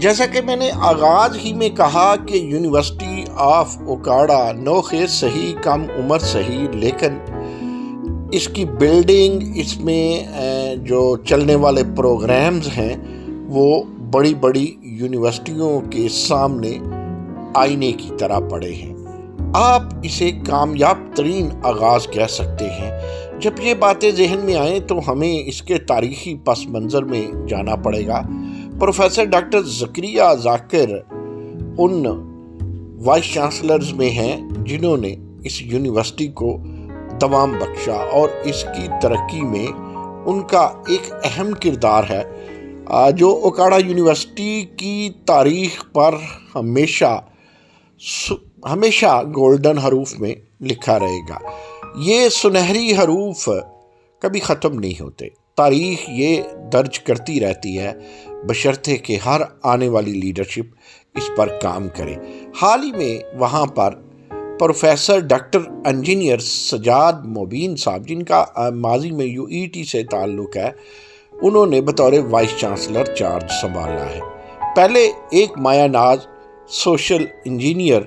جیسا کہ میں نے آغاز ہی میں کہا کہ یونیورسٹی آف اوکاڑا نوخیز صحیح، کم عمر صحیح، لیکن اس کی بلڈنگ، اس میں جو چلنے والے پروگرامز ہیں وہ بڑی بڑی یونیورسٹیوں کے سامنے آئینے کی طرح پڑے ہیں۔ آپ اسے کامیاب ترین آغاز کہہ سکتے ہیں۔ جب یہ باتیں ذہن میں آئیں تو ہمیں اس کے تاریخی پس منظر میں جانا پڑے گا۔ پروفیسر ڈاکٹر زکریا ذاکر ان وائس چانسلرز میں ہیں جنہوں نے اس یونیورسٹی کو دوام بخشا، اور اس کی ترقی میں ان کا ایک اہم کردار ہے جو اوکاڑا یونیورسٹی کی تاریخ پر ہمیشہ گولڈن حروف میں لکھا رہے گا۔ یہ سنہری حروف کبھی ختم نہیں ہوتے۔ تاریخ یہ درج کرتی رہتی ہے بشرطے کہ ہر آنے والی لیڈرشپ اس پر کام کرے۔ حال ہی میں وہاں پر پروفیسر ڈاکٹر انجینئر سجاد مبین صاحب، جن کا ماضی میں UET سے تعلق ہے، انہوں نے بطور وائس چانسلر چارج سنبھالا ہے۔ پہلے ایک مایا ناز سوشل انجینئر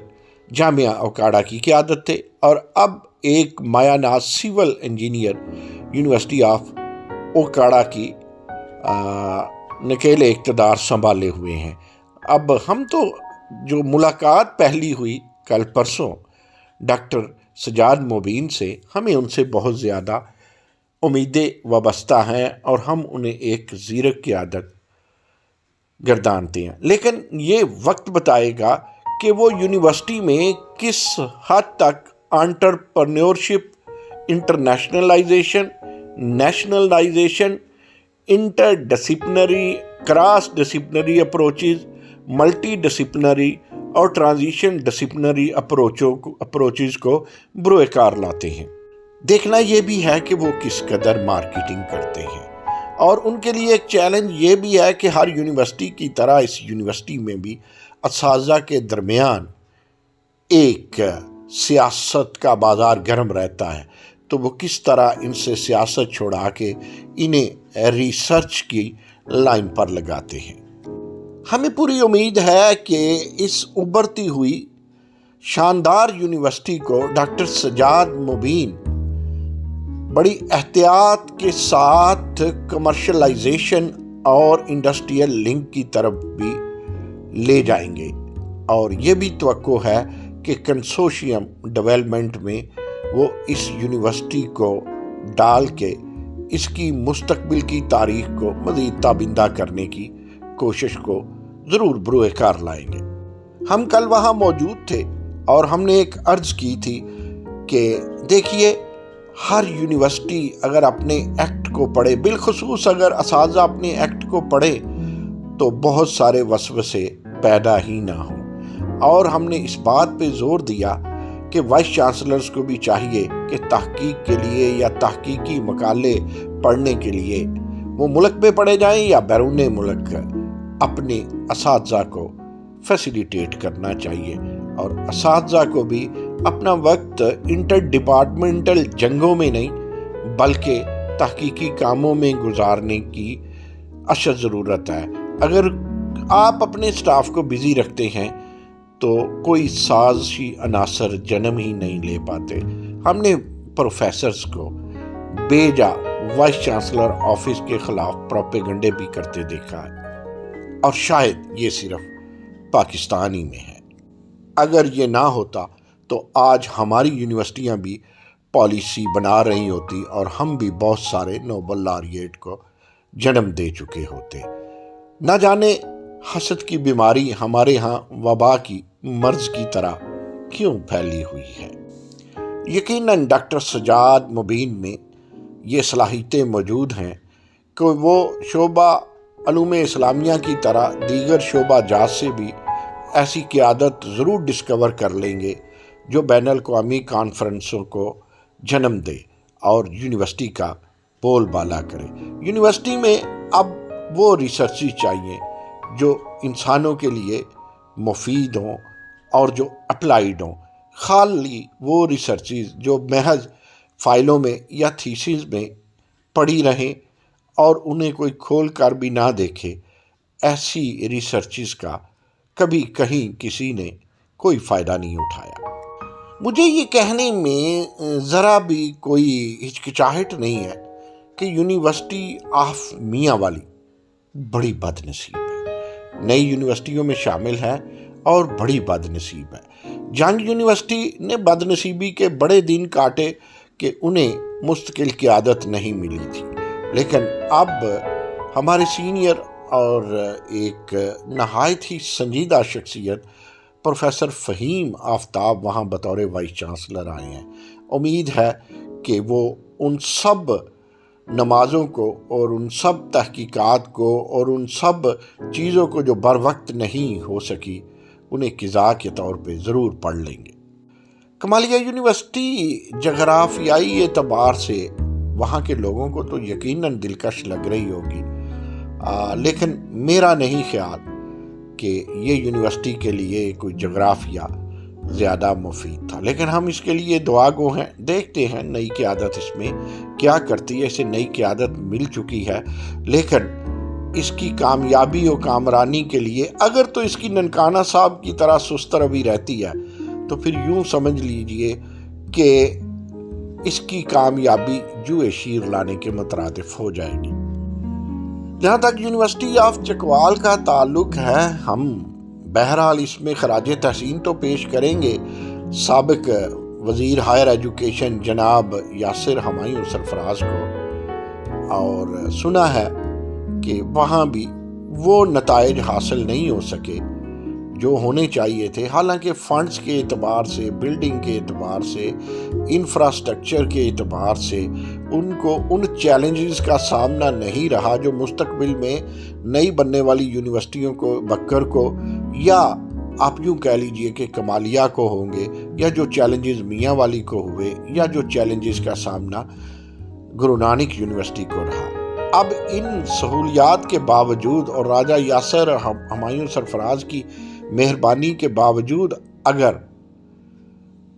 جامعہ اوکاڑا کی قیادت تھے، اور اب ایک مایا ناز civil engineer university of Okara کی نکیل اقتدار سنبھالے ہوئے ہیں۔ اب ہم تو جو ملاقات پہلی ہوئی کل پرسوں ڈاکٹر سجاد مبین سے، ہمیں ان سے بہت زیادہ امیدیں وابستہ ہیں اور ہم انہیں ایک زیرک قیادت گردانتے ہیں، لیکن یہ وقت بتائے گا کہ وہ یونیورسٹی میں کس حد تک entrepreneurship, internationalisation, nationalisation, inter disciplinary, cross disciplinary approaches, multi disciplinary اور ٹرانزیشن ڈسپلنری اپروچز کو بروئے کار لاتے ہیں۔ دیکھنا یہ بھی ہے کہ وہ کس قدر مارکیٹنگ کرتے ہیں، اور ان کے لیے ایک چیلنج یہ بھی ہے کہ ہر یونیورسٹی کی طرح اس یونیورسٹی میں بھی اساتذہ کے درمیان ایک سیاست کا بازار گرم رہتا ہے، تو وہ کس طرح ان سے سیاست چھوڑا کے انہیں ریسرچ کی لائن پر لگاتے ہیں۔ ہمیں پوری امید ہے کہ اس ابھرتی ہوئی شاندار یونیورسٹی کو ڈاکٹر سجاد مبین بڑی احتیاط کے ساتھ کمرشلائزیشن اور انڈسٹریل لنک کی طرف بھی لے جائیں گے، اور یہ بھی توقع ہے کہ کنسورشیم ڈیولپمنٹ میں وہ اس یونیورسٹی کو ڈال کے اس کی مستقبل کی تاریخ کو مزید تابندہ کرنے کی کوشش کو ضرور بروئے کار لائیں گے۔ ہم کل وہاں موجود تھے اور ہم نے ایک عرض کی تھی کہ دیکھیے، ہر یونیورسٹی اگر اپنے ایکٹ کو پڑھے، بالخصوص اگر اساتذہ اپنے ایکٹ کو پڑھے، تو بہت سارے وسوسے پیدا ہی نہ ہوں، اور ہم نے اس بات پہ زور دیا کہ وائس چانسلرز کو بھی چاہیے کہ تحقیق کے لیے یا تحقیقی مقالے پڑھنے کے لیے وہ ملک میں پڑھے جائیں یا بیرون ملک، اپنے اساتذہ کو فیسیلیٹیٹ کرنا چاہیے، اور اساتذہ کو بھی اپنا وقت انٹر ڈپارٹمنٹل جنگوں میں نہیں بلکہ تحقیقی کاموں میں گزارنے کی اشد ضرورت ہے۔ اگر آپ اپنے سٹاف کو بزی رکھتے ہیں تو کوئی سازشی عناصر جنم ہی نہیں لے پاتے۔ ہم نے پروفیسرز کو بیجا وائس چانسلر آفس کے خلاف پروپیگنڈے بھی کرتے دیکھا ہے، اور شاید یہ صرف پاکستان ہی میں ہے۔ اگر یہ نہ ہوتا تو آج ہماری یونیورسٹیاں بھی پالیسی بنا رہی ہوتی اور ہم بھی بہت سارے نوبل لاریٹ کو جنم دے چکے ہوتے۔ نہ جانے حسد کی بیماری ہمارے ہاں وبا کی مرض کی طرح کیوں پھیلی ہوئی ہے۔ یقیناً ڈاکٹر سجاد مبین میں یہ صلاحیتیں موجود ہیں کہ وہ شعبہ علوم اسلامیہ کی طرح دیگر شعبہ جات سے بھی ایسی قیادت ضرور ڈسکور کر لیں گے جو بین الاقوامی کانفرنسوں کو جنم دے اور یونیورسٹی کا بول بالا کرے۔ یونیورسٹی میں اب وہ ریسرچ چاہیے جو انسانوں کے لیے مفید ہوں اور جو اپلائیڈ ہوں، خالی وہ ریسرچز جو محض فائلوں میں یا تھیسز میں پڑھی رہیں اور انہیں کوئی کھول کر بھی نہ دیکھے، ایسی ریسرچز کا کبھی کہیں کسی نے کوئی فائدہ نہیں اٹھایا۔ مجھے یہ کہنے میں ذرا بھی کوئی ہچکچاہٹ نہیں ہے کہ یونیورسٹی آف میاں والی بڑی بد نصیب ہے، نئی یونیورسٹیوں میں شامل ہے اور بڑی بد نصیب ہے۔ جنگ یونیورسٹی نے بد نصیبی کے بڑے دن کاٹے کہ انہیں مستقل قیادت نہیں ملی تھی، لیکن اب ہمارے سینئر اور ایک نہایت ہی سنجیدہ شخصیت پروفیسر فہیم آفتاب وہاں بطور وائس چانسلر آئے ہیں۔ امید ہے کہ وہ ان سب نمازوں کو اور ان سب تحقیقات کو اور ان سب چیزوں کو جو بر وقت نہیں ہو سکی انہیں قضا کے طور پہ ضرور پڑھ لیں گے۔ کمالیہ یونیورسٹی جغرافیائی اعتبار سے وہاں کے لوگوں کو تو یقیناً دلکش لگ رہی ہوگی، لیکن میرا نہیں خیال کہ یہ یونیورسٹی کے لیے کوئی جغرافیہ زیادہ مفید تھا، لیکن ہم اس کے لیے دعا گو ہیں۔ دیکھتے ہیں نئی قیادت اس میں کیا کرتی ہے۔ اسے نئی قیادت مل چکی ہے، لیکن اس کی کامیابی و کامرانی کے لیے اگر تو اس کی ننکانہ صاحب کی طرح سست روی رہتی ہے تو پھر یوں سمجھ لیجئے کہ اس کی کامیابی جوئے شیر لانے کے مترادف ہو جائے گی۔ جہاں تک یونیورسٹی آف چکوال کا تعلق ہے، ہم بہرحال اس میں خراج تحسین تو پیش کریں گے سابق وزیر ہائر ایجوکیشن جناب یاسر ہمایوں سرفراز کو، اور سنا ہے کہ وہاں بھی وہ نتائج حاصل نہیں ہو سکے جو ہونے چاہیے تھے، حالانکہ فنڈز کے اعتبار سے، بلڈنگ کے اعتبار سے، انفراسٹرکچر کے اعتبار سے ان کو ان چیلنجز کا سامنا نہیں رہا جو مستقبل میں نئی بننے والی یونیورسٹیوں کو، بکر کو، یا آپ یوں کہہ لیجئے کہ کمالیہ کو ہوں گے، یا جو چیلنجز میاں والی کو ہوئے، یا جو چیلنجز کا سامنا گرو نانک یونیورسٹی کو رہا۔ اب ان سہولیات کے باوجود اور راجہ یاسر ہمایوں سرفراز کی مہربانی کے باوجود اگر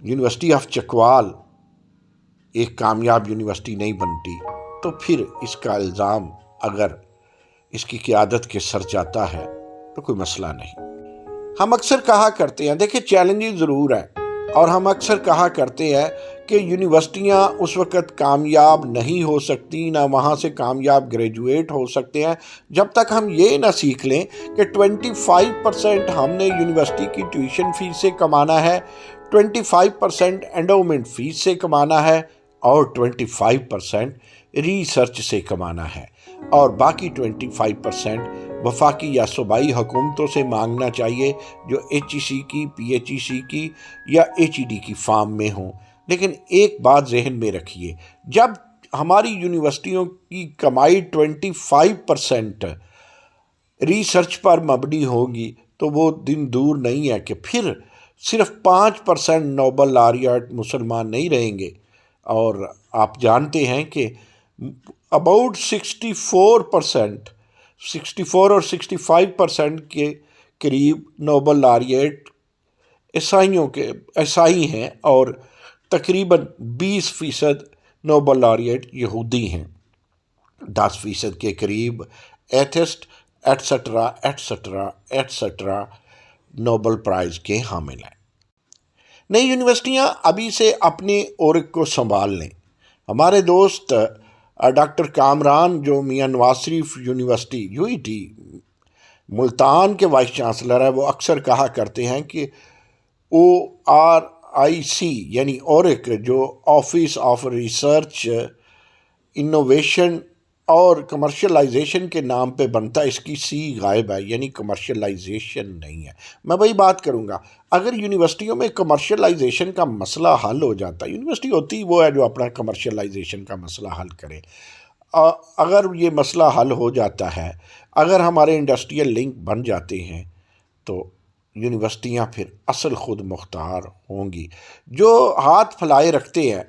یونیورسٹی آف چکوال ایک کامیاب یونیورسٹی نہیں بنتی تو پھر اس کا الزام اگر اس کی قیادت کے سر جاتا ہے تو کوئی مسئلہ نہیں۔ ہم اکثر کہا کرتے ہیں، دیکھیں چیلنجز ضرور ہیں، اور ہم اکثر کہا کرتے ہیں کہ یونیورسٹیاں اس وقت کامیاب نہیں ہو سکتی، نہ وہاں سے کامیاب گریجویٹ ہو سکتے ہیں جب تک ہم یہ نہ سیکھ لیں کہ 25% ہم نے یونیورسٹی کی ٹیوشن فیس سے کمانا ہے، 25% انڈومنٹ فیس سے کمانا ہے، اور 25% ریسرچ سے کمانا ہے، اور باقی 25% وفاقی یا صوبائی حکومتوں سے مانگنا چاہیے جو ایچ ای سی کی، پی ایچ ای سی کی یا ایچ ای ڈی کی فارم میں ہوں۔ لیکن ایک بات ذہن میں رکھیے، جب ہماری یونیورسٹیوں کی کمائی 25% ریسرچ پر مبنی ہوگی تو وہ دن دور نہیں ہے کہ پھر صرف 5% نوبل لاریٹ مسلمان نہیں رہیں گے، اور آپ جانتے ہیں کہ اباؤٹ 64 اور 65% کے قریب نوبل لاریٹ عیسائی ہیں، اور تقریباً 20% نوبل لاریٹ یہودی ہیں، 10% کے قریب atheist etcetera etcetera etcetera Nobel price کے حامل ہیں۔ نئی یونیورسٹیاں ابھی سے اپنے عورق کو سنبھال لیں۔ ہمارے دوست ڈاکٹر کامران جو میاں نواز شریف یونیورسٹی UET ملتان کے وائس چانسلر ہے، وہ اکثر کہا کرتے ہیں کہ ORIC یعنی اورک جو آفس آف ریسرچ انوویشن اور کمرشلائزیشن کے نام پہ بنتا ہے، اس کی سی غائب ہے، یعنی کمرشلائزیشن نہیں ہے۔ میں وہی بات کروں گا، اگر یونیورسٹیوں میں کمرشلائزیشن کا مسئلہ حل ہو جاتا ہے، یونیورسٹی ہوتی وہ ہے جو اپنا کمرشلائزیشن کا مسئلہ حل کرے، اگر یہ مسئلہ حل ہو جاتا ہے، اگر ہمارے انڈسٹریل لنک بن جاتے ہیں تو یونیورسٹیاں پھر اصل خود مختار ہوں گی۔ جو ہاتھ پھیلائے رکھتے ہیں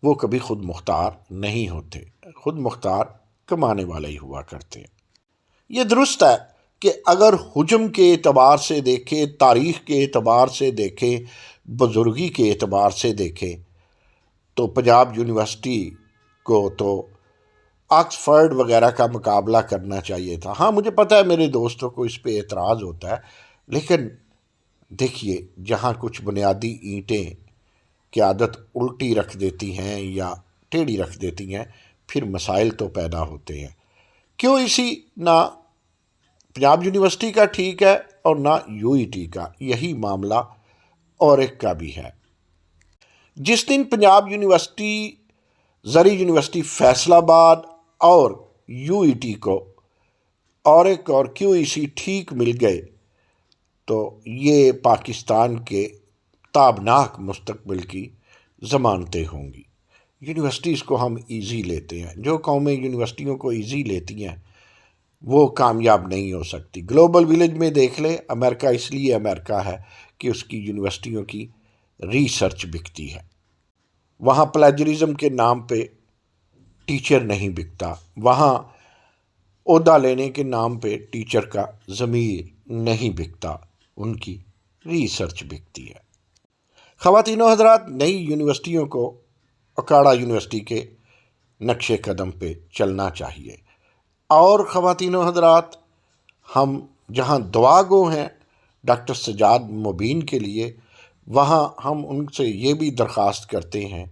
وہ کبھی خود مختار نہیں ہوتے، خود مختار کمانے والے ہی ہوا کرتے ہیں۔ یہ درست ہے کہ اگر حجم کے اعتبار سے دیکھیں، تاریخ کے اعتبار سے دیکھیں، بزرگی کے اعتبار سے دیکھیں تو پنجاب یونیورسٹی کو تو آکسفرڈ وغیرہ کا مقابلہ کرنا چاہیے تھا۔ ہاں مجھے پتہ ہے میرے دوستوں کو اس پہ اعتراض ہوتا ہے، لیکن دیکھیے جہاں کچھ بنیادی اینٹیں قیادت الٹی رکھ دیتی ہیں یا ٹیڑھی رکھ دیتی ہیں، پھر مسائل تو پیدا ہوتے ہیں۔ کیوں اسی نہ پنجاب یونیورسٹی کا ٹھیک ہے اور نہ یو ای ٹی کا، یہی معاملہ اور ایک کا بھی ہے۔ جس دن پنجاب یونیورسٹی، زرعی یونیورسٹی فیصل آباد اور یو ای ٹی کو اور ایک اور کیو ای سی ٹھیک مل گئے تو یہ پاکستان کے تابناک مستقبل کی ضمانتیں ہوں گی۔ یونیورسٹیز کو ہم ایزی لیتے ہیں، جو قومیں یونیورسٹیوں کو ایزی لیتی ہیں وہ کامیاب نہیں ہو سکتی۔ گلوبل ویلیج میں دیکھ لیں، امریکہ اس لیے امریکہ ہے کہ اس کی یونیورسٹیوں کی ریسرچ بکتی ہے۔ وہاں پلیجرزم کے نام پہ ٹیچر نہیں بکتا، وہاں عہدہ لینے کے نام پہ ٹیچر کا ضمیر نہیں بکتا، ان کی ریسرچ بکتی ہے۔ خواتین و حضرات، نئی یونیورسٹیوں کو اکاڑا یونیورسٹی کے نقش قدم پہ چلنا چاہیے۔ اور خواتین و حضرات، ہم جہاں دعا گو ہیں ڈاکٹر سجاد مبین کے لیے، وہاں ہم ان سے یہ بھی درخواست کرتے ہیں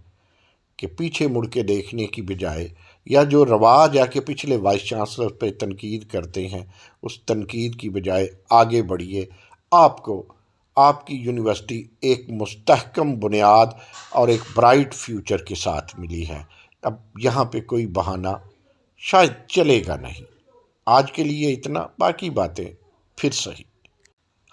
کہ پیچھے مڑ کے دیکھنے کی بجائے، یا جو رواج ہے کہ پچھلے وائس چانسلر پہ تنقید کرتے ہیں، اس تنقید کی بجائے آگے بڑھیے۔ آپ کو آپ کی یونیورسٹی ایک مستحکم بنیاد اور ایک برائٹ فیوچر کے ساتھ ملی ہے۔ اب یہاں پہ کوئی بہانہ شاید چلے گا نہیں۔ آج کے لیے اتنا، باقی باتیں پھر صحیح۔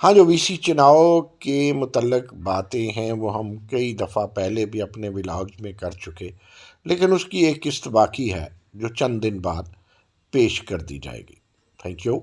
ہاں، جو وی سی چناؤ کے متعلق باتیں ہیں وہ ہم کئی دفعہ پہلے بھی اپنے ولاگز میں کر چکے، لیکن اس کی ایک قسط باقی ہے جو چند دن بعد پیش کر دی جائے گی۔ Thank you.